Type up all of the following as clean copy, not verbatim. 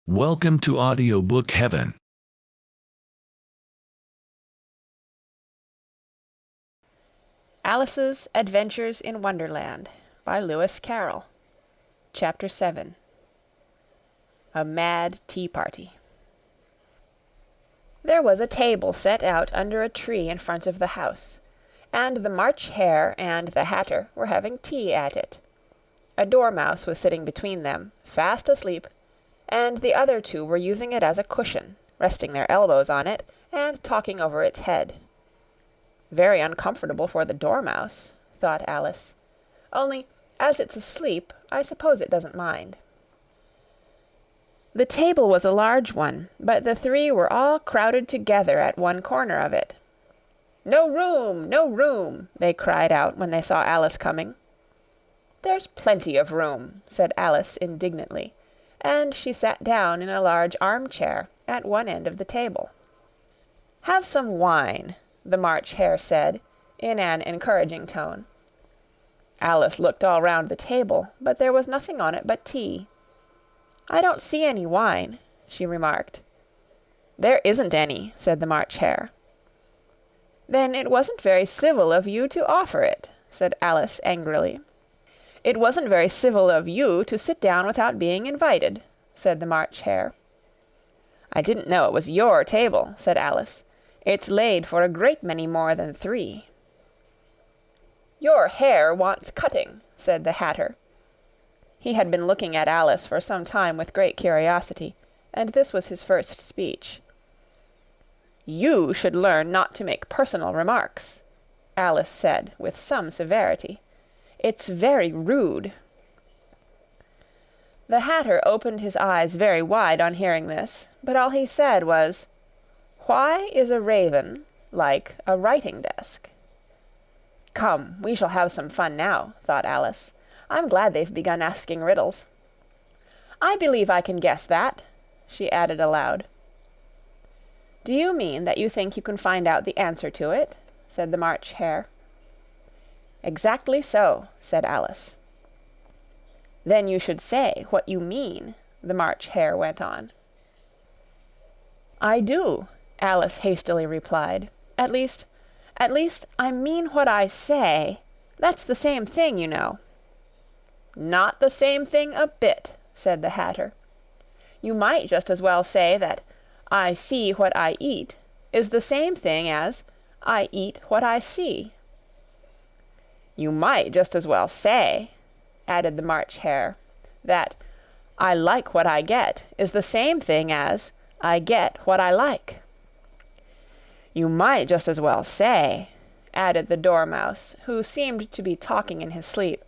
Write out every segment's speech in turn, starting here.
Welcome to Audiobook Heaven. Alice's Adventures in Wonderland by Lewis Carroll. Chapter 7. A Mad Tea Party. There was a table set out under a tree in front of the house, and the March Hare and the Hatter were having tea at it. A dormouse was sitting between them, fast asleep, and the other two were using it as a cushion, resting their elbows on it and talking over its head. Very uncomfortable for the dormouse, thought Alice. Only, as it's asleep, I suppose it doesn't mind. The table was a large one, but the three were all crowded together at one corner of it. "No room! No room!" they cried out when they saw Alice coming. "There's plenty of room," said Alice indignantly, and she sat down in a large armchair at one end of the table. "Have some wine," the March Hare said, in an encouraging tone. Alice looked all round the table, but there was nothing on it but tea. "I don't see any wine," she remarked. "There isn't any," said the March Hare. "Then it wasn't very civil of you to offer it," said Alice angrily. "It wasn't very civil of you to sit down without being invited," said the March Hare. "I didn't know it was your table," said Alice. "It's laid for a great many more than three." "Your hair wants cutting," said the Hatter. He had been looking at Alice for some time with great curiosity, and this was his first speech. "You should learn not to make personal remarks," Alice said with some severity. "It's very rude." The Hatter opened his eyes very wide on hearing this, but all he said was, "Why is a raven like a writing-desk?" "Come, we shall have some fun now," thought Alice. "I'm glad they've begun asking riddles. I believe I can guess that," she added aloud. "Do you mean that you think you can find out the answer to it?" said the March Hare. "Exactly so," said Alice. "Then you should say what you mean," the March Hare went on. "I do," Alice hastily replied. At least, I mean what I say. That's the same thing, you know." "Not the same thing a bit," said the Hatter. "You might just as well say that 'I see what I eat' is the same thing as 'I eat what I see.'" "You might just as well say," added the March Hare, "that 'I like what I get' is the same thing as 'I get what I like.'" "You might just as well say," added the Dormouse, who seemed to be talking in his sleep,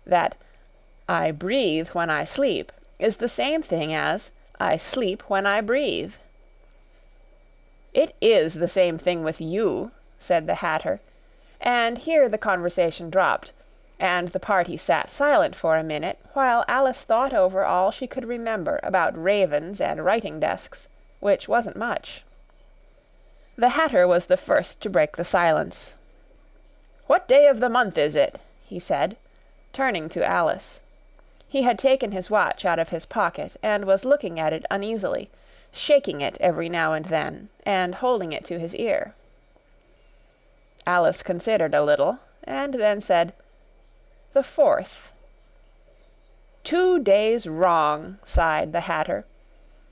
that 'I breathe when I sleep' is the same thing as 'I sleep when I breathe.'" "It is the same thing with you," said the Hatter, and here the conversation dropped, and the party sat silent for a minute while Alice thought over all she could remember about ravens and writing-desks, which wasn't much. The Hatter was the first to break the silence. "What day of the month is it?" he said, turning to Alice. He had taken his watch out of his pocket and was looking at it uneasily, shaking it every now and then, and holding it to his ear. Alice considered a little, and then said, "The 4th." "2 days wrong," sighed the Hatter.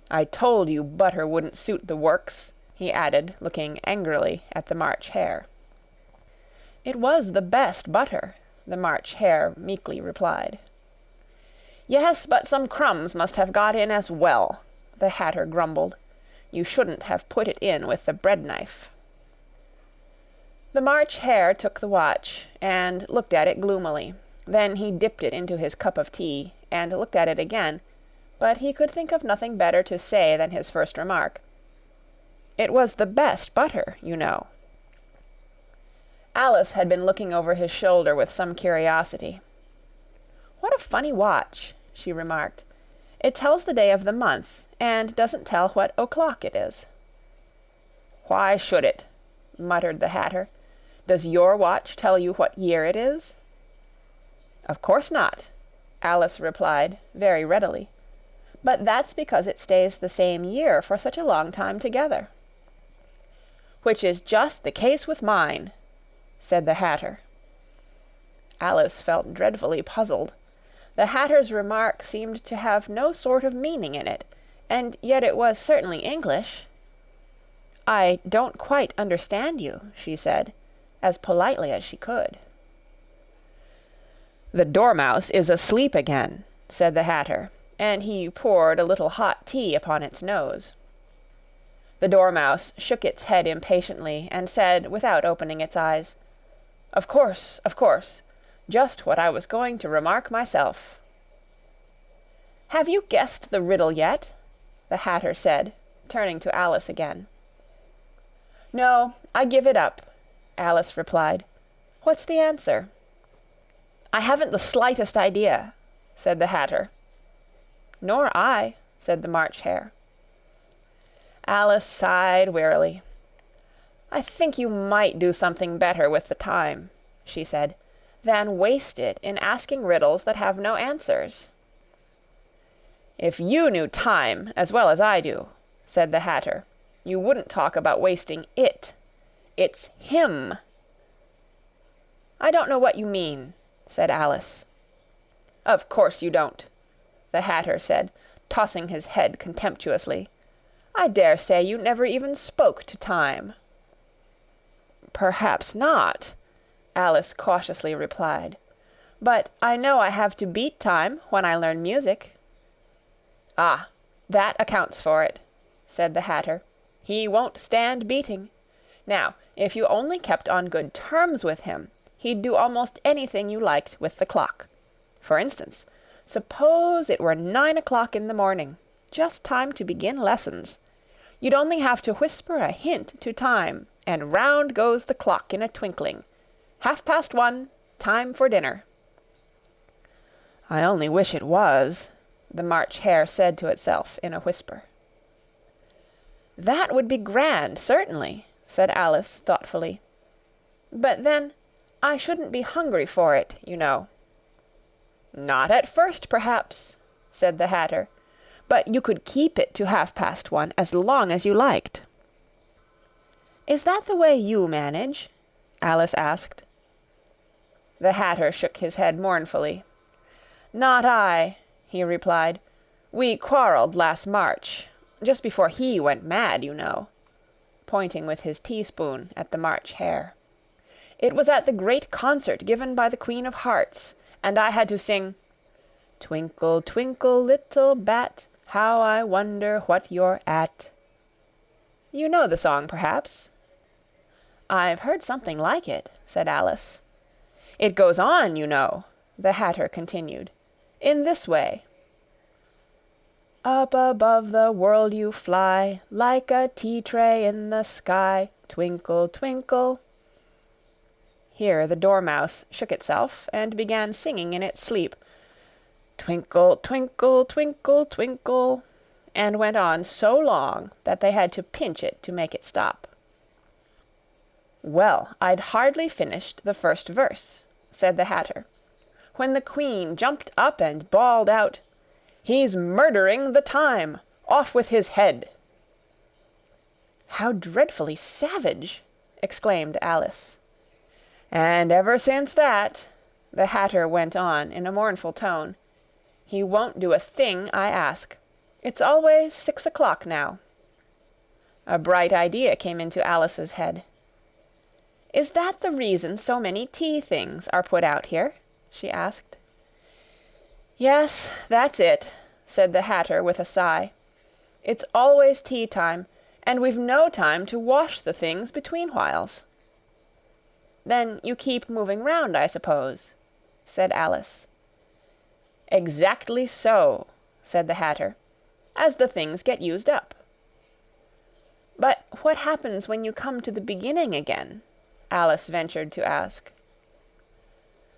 "I told you butter wouldn't suit the works," he added, looking angrily at the March Hare. "It was the best butter," the March Hare meekly replied. "Yes, but some crumbs must have got in as well," the Hatter grumbled. "You shouldn't have put it in with the bread-knife." The March Hare took the watch, and looked at it gloomily. Then he dipped it into his cup of tea, and looked at it again, but he could think of nothing better to say than his first remark. "It was the best butter, you know." Alice had been looking over his shoulder with some curiosity. "What a funny watch," she remarked. "It tells the day of the month, and doesn't tell what o'clock it is." "Why should it?" muttered the Hatter. "Does your watch tell you what year it is?" "Of course not," Alice replied very readily. But that's because it stays the same year for such a long time together." "Which is just the case with mine," said the Hatter. Alice felt dreadfully puzzled. The Hatter's remark seemed to have no sort of meaning in it, and yet it was certainly English. "I don't quite understand you," she said, as politely as she could. "The Dormouse is asleep again," said the Hatter, and he poured a little hot tea upon its nose. The Dormouse shook its head impatiently, and said, without opening its eyes, Of course. Just what I was going to remark myself." "Have you guessed the riddle yet?" the Hatter said, turning to Alice again. "No, I give it up," Alice replied. "What's the answer?" "I haven't the slightest idea," said the Hatter. "Nor I," said the March Hare. Alice sighed wearily. "I think you might do something better with the time," she said, "than waste it in asking riddles that have no answers." "If you knew time as well as I do," said the Hatter, "you wouldn't talk about wasting it. It's him." "I don't know what you mean," said Alice. "Of course you don't," the Hatter said, tossing his head contemptuously. "I dare say you never even spoke to time." "Perhaps not," Alice cautiously replied. "But I know I have to beat time when I learn music." "Ah, that accounts for it," said the Hatter. "He won't stand beating. Now, if you only kept on good terms with him, he'd do almost anything you liked with the clock. For instance, suppose it were 9 o'clock in the morning, just time to begin lessons. You'd only have to whisper a hint to time, and round goes the clock in a twinkling. 1:30, time for dinner." "I only wish it was," the March Hare said to itself in a whisper. "That would be grand, certainly," said Alice thoughtfully. "But then, I shouldn't be hungry for it, you know." "Not at first, perhaps," said the Hatter. "But you could keep it to 1:30 as long as you liked." "Is that the way you manage?" Alice asked. The Hatter shook his head mournfully. "Not I," he replied. "We quarrelled last March, just before he went mad, you know," pointing with his teaspoon at the March Hare. "It was at the great concert given by the Queen of Hearts, and I had to sing, 'Twinkle, twinkle, little bat, how I wonder what you're at.' You know the song, perhaps?" "I've heard something like it," said Alice. "It goes on, you know," the Hatter continued, "in this way: Up above the world you fly, like a tea-tray in the sky, twinkle, twinkle." Here the Dormouse shook itself, and began singing in its sleep, "Twinkle, twinkle, twinkle, twinkle," and went on so long that they had to pinch it to make it stop. "Well, I'd hardly finished the first verse," said the Hatter, "when the Queen jumped up and bawled out, 'He's murdering the time! Off with his head!'" "How dreadfully savage!" exclaimed Alice. "And ever since that," the Hatter went on in a mournful tone, "he won't do a thing I ask. It's always 6 o'clock now." A bright idea came into Alice's head. "Is that the reason so many tea things are put out here?" she asked. "Yes, that's it," said the Hatter with a sigh. "It's always tea time, and we've no time to wash the things between whiles." "Then you keep moving round, I suppose?" said Alice. "Exactly so," said the Hatter, "as the things get used up." "But what happens when you come to the beginning again?" Alice ventured to ask.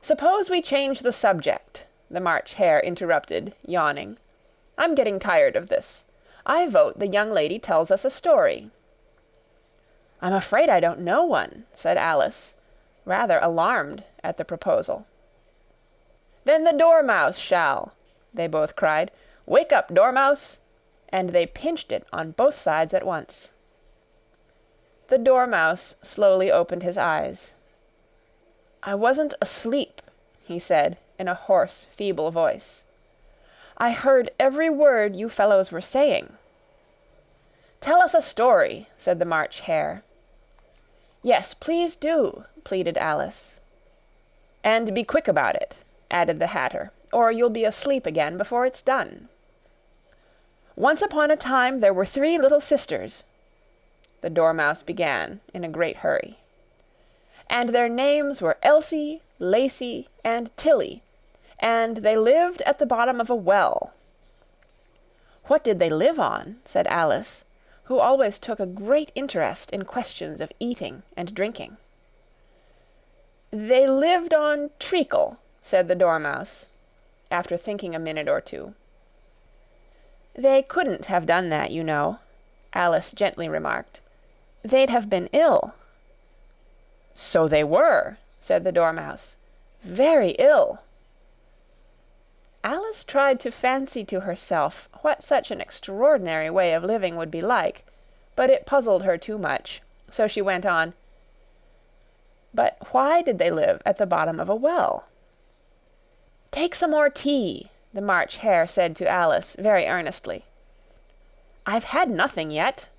"Suppose we change the subject," the March Hare interrupted, yawning. "I'm getting tired of this. I vote the young lady tells us a story." "I'm afraid I don't know one," said Alice, rather alarmed at the proposal. "Then the Dormouse shall," they both cried. "Wake up, Dormouse!" and they pinched it on both sides at once. The Dormouse slowly opened his eyes. "I wasn't asleep," he said in a hoarse, feeble voice. "I heard every word you fellows were saying." "Tell us a story," said the March Hare. "Yes, please do," pleaded Alice. "And be quick about it," added the Hatter, "or you'll be asleep again before it's done." "Once upon a time there were 3 little sisters," the Dormouse began in a great hurry. "And their names were Elsie, Lacie, and Tilly, and they lived at the bottom of a well." "What did they live on?" said Alice, who always took a great interest in questions of eating and drinking. "They lived on treacle," said the Dormouse, after thinking a minute or two. "They couldn't have done that, you know," Alice gently remarked. "They'd have been ill." "So they were," said the Dormouse. "Very ill." Alice tried to fancy to herself what such an extraordinary way of living would be like, but it puzzled her too much, so she went on, "But why did they live at the bottom of a well?" "Take some more tea," the March Hare said to Alice very earnestly. "I've had nothing yet,"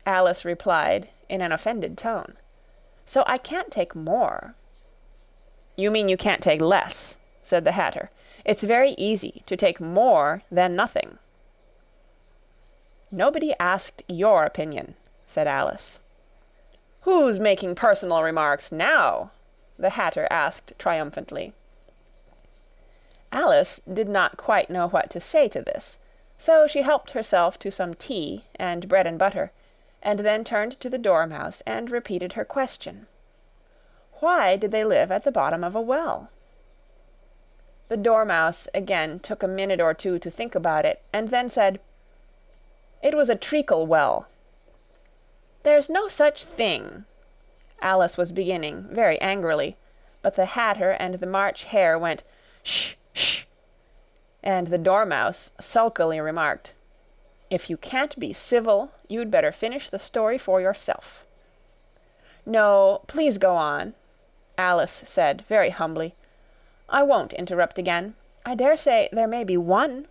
Alice replied in an offended tone, "so I can't take more." "You mean you can't take less," said the Hatter. "It's very easy to take more than nothing." "Nobody asked your opinion," said Alice. "Who's making personal remarks now?" the Hatter asked triumphantly. Alice did not quite know what to say to this, so she helped herself to some tea and bread and butter, and then turned to the Dormouse and repeated her question. Why did they live at the bottom of a well? The Dormouse again took a minute or two to think about it, and then said, "It was a treacle well." "There's no such thing," Alice was beginning, very angrily, but the Hatter and the March Hare went, "Sh! Sh!" and the Dormouse sulkily remarked, "If you can't be civil, you'd better finish the story for yourself." "No, please go on," Alice said very humbly. "I won't interrupt again. I dare say there may be one."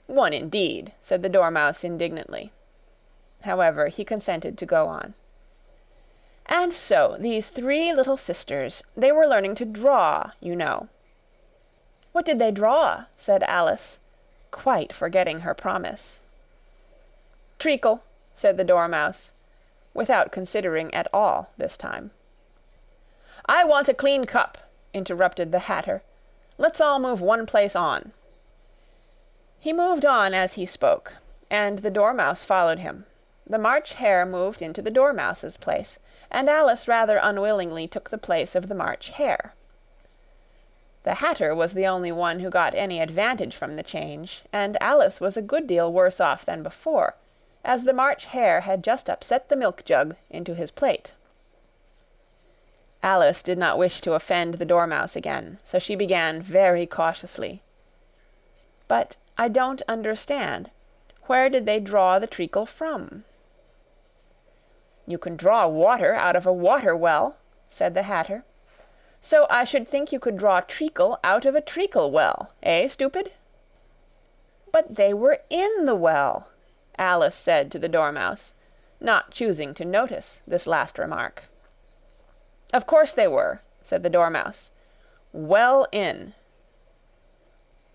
"One indeed," said the Dormouse indignantly. However, he consented to go on. "And so these 3 little sisters, they were learning to draw, you know." "What did they draw?" said Alice, quite forgetting her promise. "Treacle," said the Dormouse, without considering at all this time. "I want a clean cup," interrupted the Hatter. "Let's all move one place on." He moved on as he spoke, and the Dormouse followed him. The March Hare moved into the Dormouse's place, and Alice rather unwillingly took the place of the March Hare. The Hatter was the only one who got any advantage from the change, and Alice was a good deal worse off than before, as the March Hare had just upset the milk jug into his plate. Alice did not wish to offend the Dormouse again, so she began very cautiously. "But I don't understand. Where did they draw the treacle from?" "You can draw water out of a water well," said the Hatter. "So I should think you could draw treacle out of a treacle well, eh, stupid?" "But they were in the well," Alice said to the Dormouse, not choosing to notice this last remark. "Of course they were," said the Dormouse. "Well in."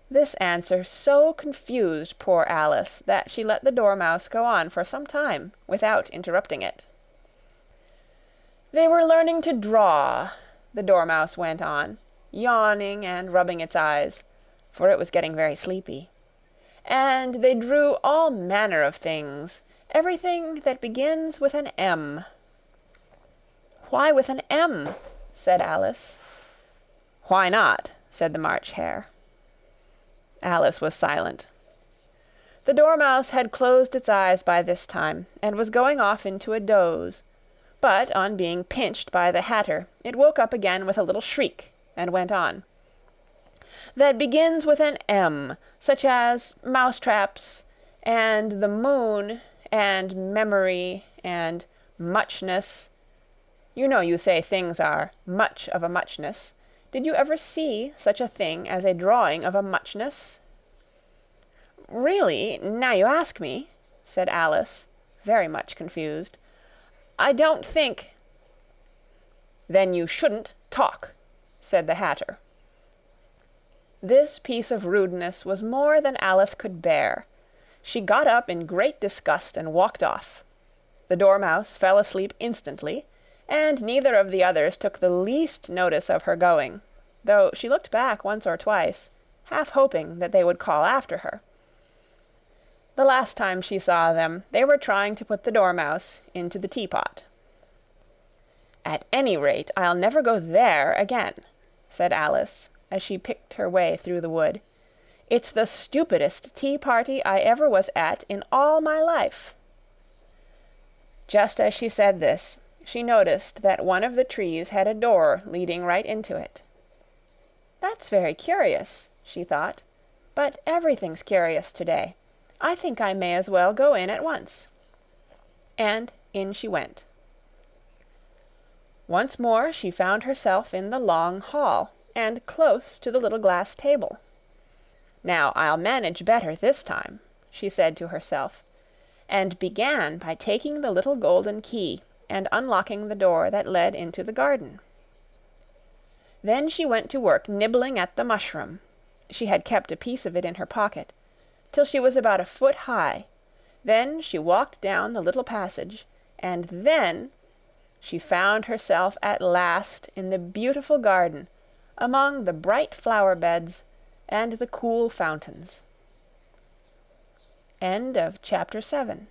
This answer so confused poor Alice that she let the Dormouse go on for some time without interrupting it. "They were learning to draw," the Dormouse went on, yawning and rubbing its eyes, for it was getting very sleepy. "And they drew all manner of things, everything that begins with an M." "Why with an M?" said Alice. "Why not?" said the March Hare. Alice was silent. The Dormouse had closed its eyes by this time, and was going off into a doze, but on being pinched by the Hatter, it woke up again with a little shriek, and went on. that begins with an M, such as mousetraps, and the moon, and memory, and muchness. You know you say things are much of a muchness. Did you ever see such a thing as a drawing of a muchness?" "Really, now you ask me," said Alice, very much confused, "I don't think—" "Then you shouldn't talk," said the Hatter. This piece of rudeness was more than Alice could bear. She got up in great disgust and walked off. The Dormouse fell asleep instantly, and neither of the others took the least notice of her going, though she looked back once or twice, half hoping that they would call after her. The last time she saw them, they were trying to put the Dormouse into the teapot. "At any rate, I'll never go there again," said Alice, as she picked her way through the wood. "It's the stupidest tea-party I ever was at in all my life." Just as she said this, she noticed that one of the trees had a door leading right into it. "That's very curious," she thought, "but everything's curious today. I think I may as well go in at once." And in she went. Once more she found herself in the long hall, and close to the little glass table. "Now I'll manage better this time," she said to herself, and began by taking the little golden key and unlocking the door that led into the garden. Then she went to work nibbling at the mushroom, she had kept a piece of it in her pocket, till she was about a foot high. Then she walked down the little passage, and then she found herself at last in the beautiful garden, among the bright flower beds and the cool fountains. End of Chapter 7.